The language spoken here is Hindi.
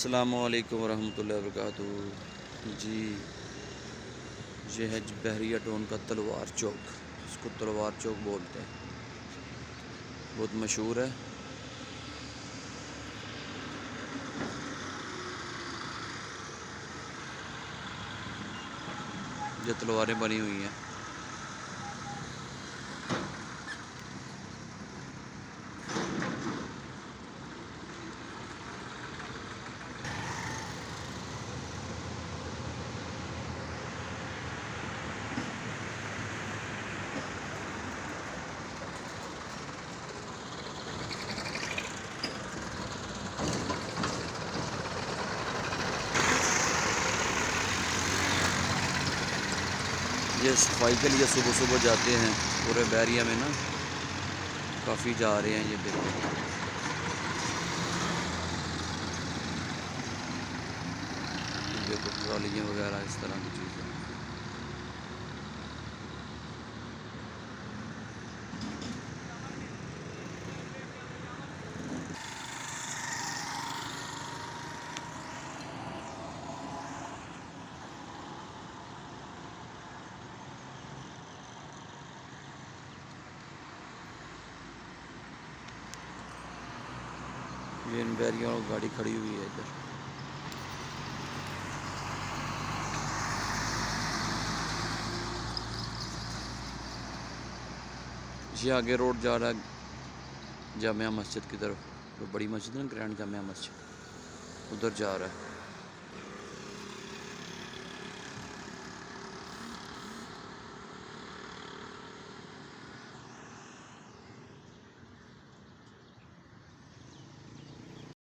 अस्सलामुअलैकुम वरहमतुल्लाहि वबरकातुहू। जी, ये है बहरिया टाउन का तलवार चौक। इसको तलवार चौक बोलते हैं, बहुत मशहूर है। जो तलवारें बनी हुई हैं, ये सफाई के लिए सुबह सुबह जाते हैं। पूरे बहरिया में ना काफ़ी जा रहे हैं। ये देखो, ट्रॉलियाँ वगैरह इस तरह की चीज़ें। ये इन बहरियों में गाड़ी खड़ी हुई है इधर। ये आगे रोड जा रहा है जामिया मस्जिद की तरफ। जो बड़ी मस्जिद है ना, ग्रैंड जामिया मस्जिद, उधर जा रहा है।